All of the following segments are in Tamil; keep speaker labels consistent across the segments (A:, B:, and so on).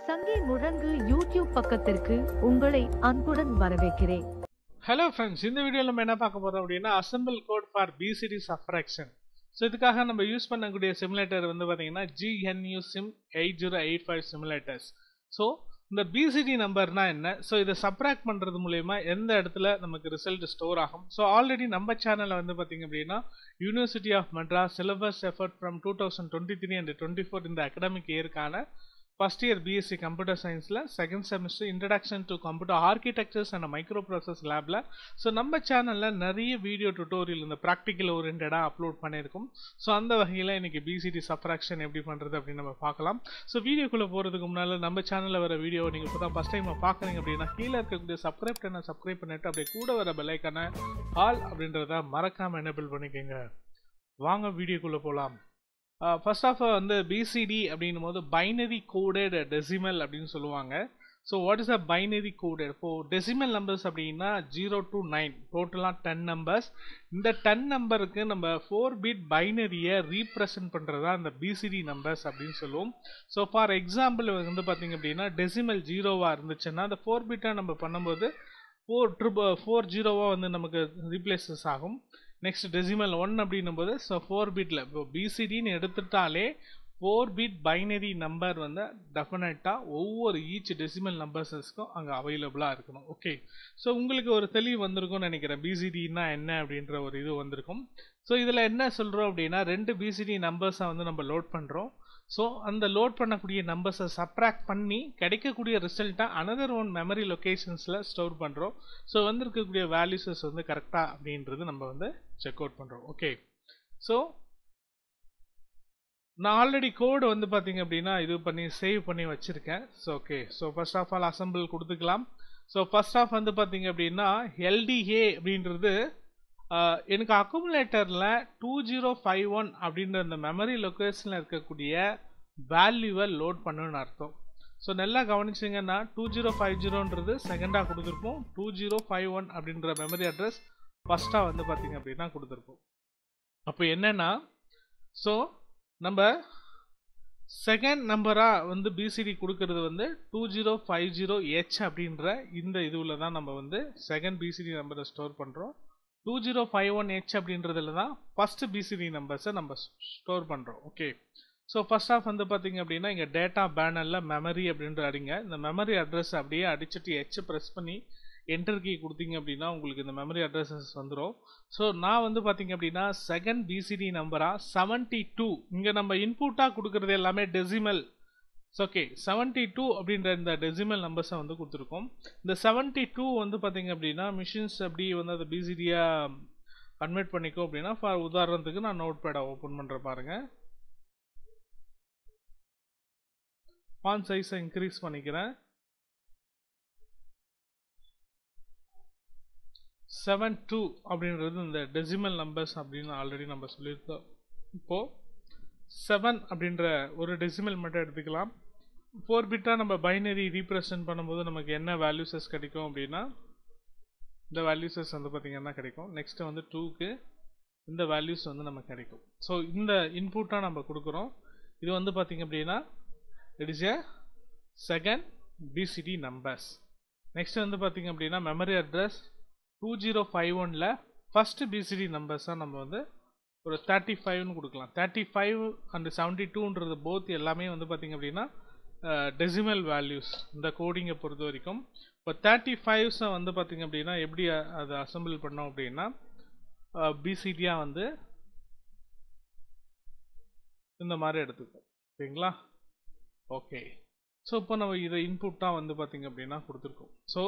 A: சங்கே முழங்கு யூடியூப் பக்கத்திற்கு உங்களை அன்புடன் வரவேற்கிறேன்.
B: ஹலோ ஃப்ரெண்ட்ஸ், இந்த வீடியோவில் நம்ம என்ன பார்க்க போகிறோம் அப்படின்னா assemble code for BCD subtraction. So இதுக்காக நம்ம யூஸ் பண்ணக்கூடிய சிமுலேட்டர் வந்து பார்த்தீங்கன்னா GNU Sim 8085 சிமுலேட்டர்ஸ். ஸோ இந்த பிசிடி நம்பர்னா என்ன, ஸோ இதை சப்ராக்ட் பண்ணுறது மூலயமா எந்த இடத்துல நமக்கு ரிசல்ட் ஸ்டோர் ஆகும். ஸோ ஆல்ரெடி நம்ம சேனலில் வந்து பார்த்தீங்க அப்படின்னா university of Madras syllabus effort from 2023 and 24 இந்த அகடமிக் இயருக்கான ஃபர்ஸ்ட் இயர் BSc கம்ப்யூட்டர் சயின்ஸில் second semester introduction to computer architectures and micro process லேபில் ஸோ நம்ம சேனலில் நிறைய வீடியோ டுட்டோரியல் இந்த ப்ராக்டிக்கல் ஓரியன்டாக அப்லோட் பண்ணியிருக்கோம். ஸோ அந்த வகையில் இன்றைக்கி பிசிடி சப்ராக்ஷன் எப்படி பண்ணுறது அப்படின்னு நம்ம பார்க்கலாம். ஸோ வீடியோக்குள்ளே போகிறதுக்கு முன்னால் நம்ம சேனலில் வர வீடியோ நீங்கள் இப்போ தான் ஃபஸ்ட் டைம் பார்க்குறீங்க அப்படின்னா கீழே இருக்கக்கூடிய சப்ஸ்கிரைப் பண்ணிட்டு அப்படியே கூட வர பெல்லைக்கான ஆல் அப்படின்றத மறக்காமல் எனேபிள் பண்ணிக்கோங்க. வாங்க வீடியோக்குள்ளே போகலாம். ஃபர்ஸ்ட் ஆஃப் வந்து பிசிடி அப்படின்னும் போது பைனரி கோடட் டெசிமல் அப்படின்னு சொல்லுவாங்க. So what is a binary coded? இப்போது டெசிமல் நம்பர்ஸ் அப்படின்னா 0 to 9 டோட்டலாக 10 நம்பர்ஸ். இந்த 10 நம்பருக்கு நம்ம 4 பிட் பைனரியை ரீப்ரசன்ட் பண்ணுறதா இந்த பிசிடி நம்பர்ஸ் அப்படின்னு சொல்லுவோம். ஸோ ஃபார் எக்ஸாம்பிள் வந்து பார்த்தீங்க அப்படின்னா டெசிமல் 0வாக இருந்துச்சுன்னா அந்த 4 பிட்டாக நம்ம பண்ணும்போது 4 வந்து நமக்கு ரீப்ளேசஸ் ஆகும். நெக்ஸ்ட் டெசிமல் 1 அப்படின்னும் போது ஸோ 4 பிட்டில் இப்போ பிசிடின்னு எடுத்துட்டாலே 4 பிட் பைனரி நம்பர் வந்து டெஃபினட்டாக ஒவ்வொரு ஈச் டெசிமல் நம்பர்ஸஸ்க்கும் அங்கே அவைலபிளாக இருக்கணும். ஓகே, ஸோ உங்களுக்கு ஒரு தெளிவு வந்திருக்கும்னு நினைக்கிறேன். பிசிடின்னா என்ன அப்படின்ற ஒரு இது வந்திருக்கும். ஸோ இதில் என்ன சொல்கிறோம் அப்படின்னா 2 பிசிடி நம்பர்ஸை வந்து நம்ம லோட் பண்ணுறோம். ஸோ அந்த லோட் பண்ணக்கூடிய நம்பர்ஸை சப்ராக்ட் பண்ணி கிடைக்கக்கூடிய ரிசல்ட்டை அனதர் ஒன் மெமரி லொக்கேஷன்ஸில் ஸ்டோர் பண்ணுறோம். ஸோ வந்திருக்கக்கூடிய வேல்யூஸஸ் வந்து கரெக்டாக அப்படின்றது நம்ம வந்து செக் அவுட் பண்ணுறோம். ஓகே, ஸோ நான் ஆல்ரெடி கோடு வந்து பார்த்தீங்க அப்படின்னா இது பண்ணி சேவ் பண்ணி வச்சுருக்கேன். So okay, so first of all assemble கொடுத்துக்கலாம். ஸோ ஃபர்ஸ்ட் ஆஃப் வந்து பார்த்தீங்க அப்படின்னா LDA அப்படின்றது எனக்கு அக்குமுலேட்டரில் 2051 அப்படின்ற அந்த மெமரி லொக்கேஷனில் இருக்கக்கூடிய வேல்யூவை லோட் பண்ணுன்னு அர்த்தம். ஸோ நல்லா கவனிச்சிங்கன்னா 2050ன்றது செகண்டாக கொடுத்துருப்போம், 2051 அப்படின்ற மெமரி அட்ரஸ் ஃபஸ்ட்டாக வந்து பார்த்தீங்க அப்படின்னா கொடுத்துருப்போம். அப்போ என்னென்னா ஸோ நம்ம செகண்ட் நம்பராக வந்து பிசிடி கொடுக்கறது வந்து 2050H அப்படின்ற இந்த இதுவில் தான் நம்ம வந்து செகண்ட் பிசிடி நம்பரை ஸ்டோர் பண்ணுறோம். 2051H அப்படின்றதுல தான் ஃபர்ஸ்ட் பிசிடி நம்பர்ஸை நம்ம ஸ்டோர் பண்ணுறோம். ஓகே, ஸோ ஃபர்ஸ்ட் ஆஃப் வந்து பார்த்தீங்க அப்படின்னா இங்கே டேட்டா பேனரில் மெமரி அப்படின்ற அடிங்க. இந்த மெமரி அட்ரஸ் அப்படியே அடிச்சுட்டு H ப்ரெஸ் பண்ணி என்டர் கீ கொடுத்தீங்க அப்படின்னா உங்களுக்கு இந்த மெமரி அட்ரஸஸ் வந்துடும். ஸோ நான் வந்து பார்த்தீங்க அப்படின்னா செகண்ட் பிசிடி நம்பராக 72 இங்கே நம்ம இன்புட்டாக கொடுக்குறது எல்லாமே டெசிமல். ஓகே, 72 அப்படின்ற இந்த டெசிமல் நம்பர்ஸை வந்து கொடுத்துருக்கோம். இந்த 72 வந்து பார்த்தீங்க அப்படின்னா மிஷின்ஸ் அப்படி வந்து அதை பிசிடியாக கன்வெர்ட் பண்ணிக்கோ அப்படின்னா ஃபார் உதாரணத்துக்கு நான் நோட் பேடை ஓப்பன் பண்ணுற பாருங்கள். ஃபாண்ட் சைஸை இன்க்ரீஸ் பண்ணிக்கிறேன். 72 அப்படின்றது இந்த டெசிமல் நம்பர்ஸ் அப்படின்னு ஆல்ரெடி நம்ம சொல்லியிருக்கோம். இப்போது 7 அப்படின்ற ஒரு டெசிமல் மட்டும் எடுத்துக்கலாம். 4 பிட்டாக நம்ம பைனரி ரீப்ரசன்ட் பண்ணும்போது நமக்கு என்ன வேல்யூஸஸ் கிடைக்கும் அப்படின்னா இந்த வேல்யூஸஸ் வந்து பார்த்திங்கன்னா கிடைக்கும். நெக்ஸ்ட்டு வந்து 2க்கு இந்த வேல்யூஸ் வந்து நமக்கு கிடைக்கும். ஸோ இந்த இன்புட்டாக நம்ம கொடுக்குறோம். இது வந்து பார்த்திங்க அப்படின்னா it is a second BCD numbers. Next வந்து பார்த்திங்க அப்படின்னா மெமரி அட்ரஸ் 2051ல் ஃபஸ்ட்டு பிசிடி நம்பர்ஸாக நம்ம வந்து ஒரு 35ன்னு கொடுக்கலாம். 35 அண்ட் 72ன்றது போத் எல்லாமே வந்து பார்த்திங்க அப்படின்னா டெசிமல் வேல்யூஸ் இந்த கோடிங்கை பொறுத்த வரைக்கும். இப்போ 35 வந்து பார்த்திங்க அப்படின்னா எப்படி அதை அசம்பிள் பண்ணோம் அப்படின்னா பிசிடியாக வந்து இந்த மாதிரி எடுத்துக்கோம். ஓகேங்களா? ஓகே, ஸோ இப்போ நம்ம இதை இன்புட்டாக வந்து பார்த்திங்க அப்படின்னா கொடுத்துருக்கோம். ஸோ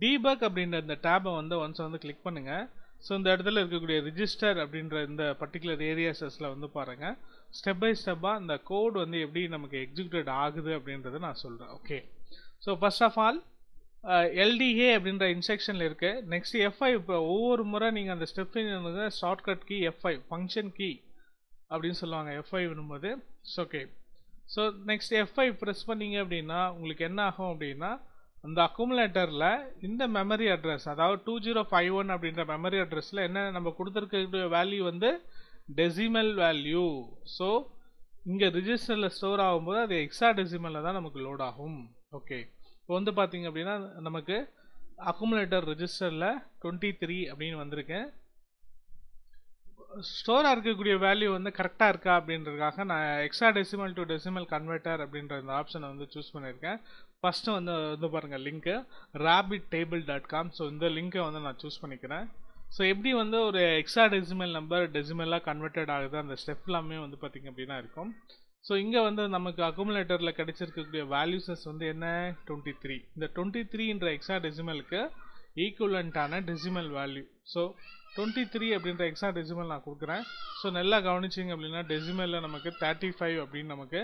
B: டீபக் அப்படின்ற இந்த டேபை வந்து ஒன்ஸ் வந்து கிளிக் பண்ணுங்கள். ஸோ இந்த இடத்துல இருக்கக்கூடிய ரிஜிஸ்டர் அப்படின்ற இந்த பர்டிகுலர் ஏரியாஸஸில் வந்து பாருங்கள் ஸ்டெப் பை ஸ்டெப்பாக இந்த கோட் வந்து எப்படி நமக்கு எக்ஸிக்யூட் ஆகுது அப்படின்றத நான் சொல்கிறேன். Okay, so first of all LDA அப்படின்ற இன்ஸ்ட்ரக்ஷனில் இருக்குது. நெக்ஸ்ட் F5 இப்போ ஒவ்வொரு முறை நீங்கள் அந்த step shortcut key F5 function key அப்படின்னு சொல்லுவாங்க F5 போது. Okay, so next F5 press பண்ணிங்க அப்படின்னா உங்களுக்கு என்ன ஆகும் அப்படின்னா அந்த அக்குமுலேட்டரில் இந்த மெமரி அட்ரஸ் அதாவது 2051 அப்படின்ற மெமரி அட்ரஸில் என்ன நம்ம கொடுத்துருக்க வேல்யூ வந்து டெசிமல் வேல்யூ. ஸோ இங்கே ரிஜிஸ்டரில் ஸ்டோர் ஆகும்போது அது ஹெக்ஸாடெசிமலில் தான் நமக்கு லோட் ஆகும். ஓகே, இப்போ வந்து பார்த்தீங்க அப்படின்னா நமக்கு அக்குமுலேட்டர் ரிஜிஸ்டரில் 23 அப்படின்னு வந்திருக்கேன். ஸ்டோராக இருக்கக்கூடிய வேல்யூ வந்து கரெக்டாக இருக்கா அப்படின்றதுக்காக நான் ஹெக்ஸாடெசிமல் டு டெசிமல் கன்வெர்ட்டர் அப்படின்ற இந்த ஆப்ஷனை வந்து சூஸ் பண்ணியிருக்கேன். ஃபஸ்ட்டு வந்து பாருங்கள் லிங்க்கு rabbitTable.com. ஸோ இந்த லிங்க்கை வந்து நான் சூஸ் பண்ணிக்கிறேன். ஸோ எப்படி வந்து ஒரு ஹெக்ஸாடெசிமல் நம்பர் டெசிமலாக கன்வெர்ட்டட் ஆகுது அந்த ஸ்டெப் எல்லாமே வந்து பார்த்திங்க அப்படின்னா இருக்கும். ஸோ இங்கே வந்து நமக்கு அக்குமுலேட்டரில் கிடைச்சிருக்கக்கூடிய வேல்யூஸஸ் வந்து என்ன 23. இந்த 23ன்ற ஹெக்ஸாடெசிமலுக்கு ஈக்குவலண்ட்டான டெசிமல் வேல்யூ. ஸோ 23 அப்படின்ற ஹெக்ஸாடெசிமல் நான் கொடுக்குறேன். ஸோ நல்லா கவனிச்சிங்க அப்படின்னா டெசிமலில் நமக்கு 35 அப்படின்னு நமக்கு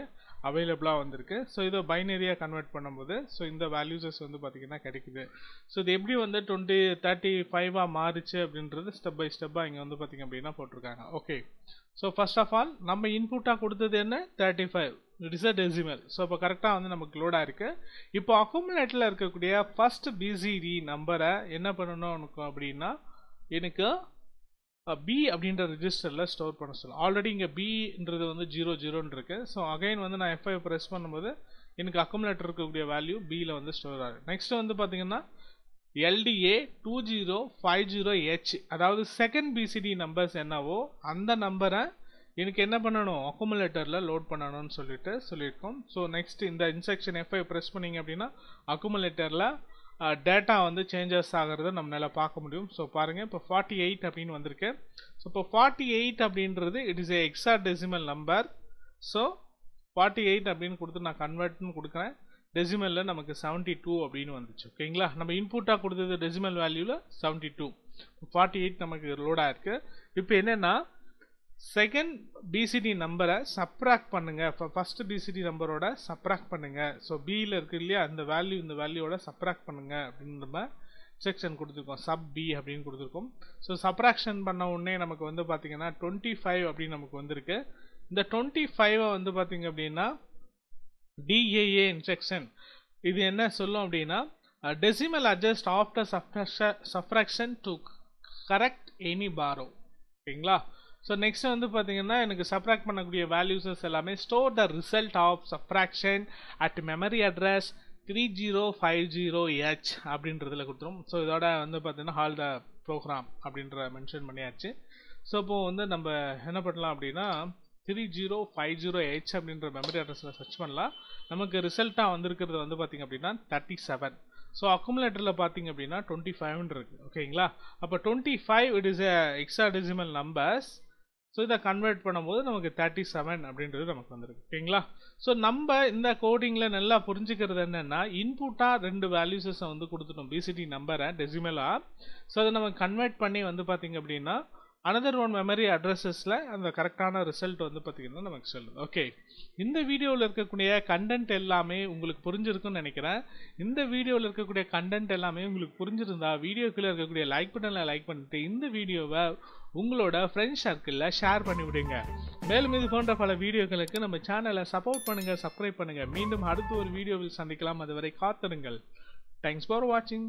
B: அவைலபிளாக வந்திருக்கு. ஸோ இதை பைனரியாக கன்வெர்ட் பண்ணும்போது ஸோ இந்த வேல்யூஸஸ் வந்து பார்த்திங்கன்னா கிடைக்குது. ஸோ இது எப்படி வந்து 35 மாறிச்சு அப்படின்றது ஸ்டெப் பை ஸ்டெப்பாக இங்கே வந்து பார்த்திங்க அப்படின்னா போட்டிருக்காங்க. Okay, so first of all நம்ம இன்புட்டாக கொடுத்தது என்ன 35, it is a decimal. So இப்போ கரெக்டாக வந்து நமக்கு லோடாக இருக்குது. இப்போ அக்குமுலேட்டரில் இருக்கக்கூடிய ஃபர்ஸ்ட் பிசிடி நம்பரை என்ன பண்ணணும் அப்படின்னா எனக்கு பி அப்படின்ற ரிஜிஸ்டரில் ஸ்டோர் பண்ண சொல்லும். ஆல்ரெடி இங்கே பின்றது வந்து 00 இருக்கு. ஸோ அகைன் வந்து நான் F5 ப்ரெஸ் பண்ணும்போது எனக்கு அக்குமுலேட்டர் இருக்கக்கூடிய வேல்யூ பியில் வந்து ஸ்டோர் ஆகுது. நெக்ஸ்ட் வந்து பார்த்தீங்கன்னா LDA 2050H, அதாவது செகண்ட் பிசிடி நம்பர்ஸ் என்னவோ அந்த நம்பரை எனக்கு என்ன பண்ணணும் அக்குமுலேட்டரில் லோட் பண்ணணும்னு சொல்லியிருக்கோம். ஸோ நெக்ஸ்ட் இந்த இன்ஸ்ட்ரக்ஷன் F5 ப்ரெஸ் பண்ணிங்க அப்படின்னா அக்குமுலேட்டரில் டேட்டா வந்து சேஞ்சஸ் ஆகிறத நம்மளால் பார்க்க முடியும். ஸோ பாருங்கள் இப்போ 48 அப்படின்னு வந்திருக்கு. ஸோ இப்போ 48 அப்படின்றது it is a hexadecimal number. So 48 அப்படின்னு கொடுத்து நான் கன்வெர்ட்னு கொடுக்குறேன். டெசிமலில் நமக்கு 72 அப்படின்னு வந்துச்சு. ஓகேங்களா, நம்ம இன்புட்டாக கொடுத்தது டெசிமல் வேல்யூவில் 72, 48 நமக்கு லோடாக இருக்குது. இப்போ என்னென்னா செகண்ட் பிசிடி நம்பரை சப்ராக்ட் பண்ணுங்க, ஃபர்ஸ்ட் பிசிடி நம்பரோட சப்ராக்ட் பண்ணுங்க. ஸோ பியில் இருக்கு இல்லையா அந்த வேல்யூ இந்த வேல்யூவோட சப்ராக்ட் பண்ணுங்க அப்படின்னு நம்ம செக்ஷன் கொடுத்துருக்கோம். சப் பி அப்படின்னு கொடுத்துருக்கோம். ஸோ சப்ராக்ஷன் பண்ண உடனே நமக்கு வந்து பார்த்தீங்கன்னா 25 அப்படின்னு நமக்கு வந்திருக்கு. இந்த 25 வந்து பார்த்தீங்க அப்படின்னா DAA இன்ஸ்ட்ரக்ஷன் இது என்ன சொல்லும் அப்படின்னா decimal adjust after subtraction to correct any borrow. ஓகேங்களா, ஸோ நெக்ஸ்ட் வந்து பார்த்தீங்கன்னா எனக்கு சப்ராக்ட் பண்ணக்கூடிய வேல்யூஸஸ் எல்லாமே store the result of subtraction at memory address 3050H அப்படின்றதுல கொடுத்துரும். ஸோ இதோட வந்து பார்த்தீங்கன்னா ஹால் த ப்ரோக்ராம் அப்படின்ற மென்ஷன் பண்ணியாச்சு. ஸோ இப்போது வந்து நம்ம என்ன பண்ணலாம் அப்படின்னா 3050H அப்படின்ற மெமரி அட்ரஸில் சர்ச் பண்ணலாம். நமக்கு ரிசல்ட்டாக வந்திருக்கிறது வந்து பார்த்திங்க அப்படின்னா 37. ஸோ அக்குமுலேட்டரில் பார்த்திங்க அப்படின்னா 25 இருக்குது. ஓகேங்களா, அப்போ 25 it is a hexadecimal numbers. So இதை கன்வெர்ட் பண்ணும்போது நமக்கு 37 அப்படின்றது நமக்கு வந்துருக்கு. ஓகேங்களா, ஸோ நம்ம இந்த கோடிங்கில் நல்லா புரிஞ்சுக்கிறது என்னென்னா இன்புட்டாக 2 வேல்யூஸஸை வந்து கொடுத்துட்டோம் பிசிடி நம்பரை டெசிமலாக. ஸோ அதை நம்ம கன்வெர்ட் பண்ணி வந்து பார்த்திங்க அப்படின்னா another one மெமரி அட்ரஸஸில் அந்த கரெக்டான ரிசல்ட் வந்து பார்த்திங்கன்னா நமக்கு சொல்லுது. ஓகே, இந்த வீடியோவில் இருக்கக்கூடிய கண்டென்ட் எல்லாமே உங்களுக்கு புரிஞ்சிருக்குன்னு நினைக்கிறேன். இந்த வீடியோவில் இருக்கக்கூடிய கண்டென்ட் எல்லாமே உங்களுக்கு புரிஞ்சிருந்தா வீடியோக்குள்ளே இருக்கக்கூடிய லைக் பட்டனில் லைக் பண்ணிட்டு இந்த வீடியோவை உங்களோட ஃப்ரெண்ட்ஸ் சர்க்கிளில் ஷேர் பண்ணி விடுங்க. மேலும் இது போன்ற பல வீடியோக்களுக்கு நம்ம சேனலை சப்போர்ட் பண்ணுங்கள், சப்ஸ்கிரைப் பண்ணுங்கள். மீண்டும் அடுத்த ஒரு வீடியோவில் சந்திக்கலாம். அதுவரை காத்திருங்கள். தேங்க்ஸ் ஃபார் வாட்சிங்.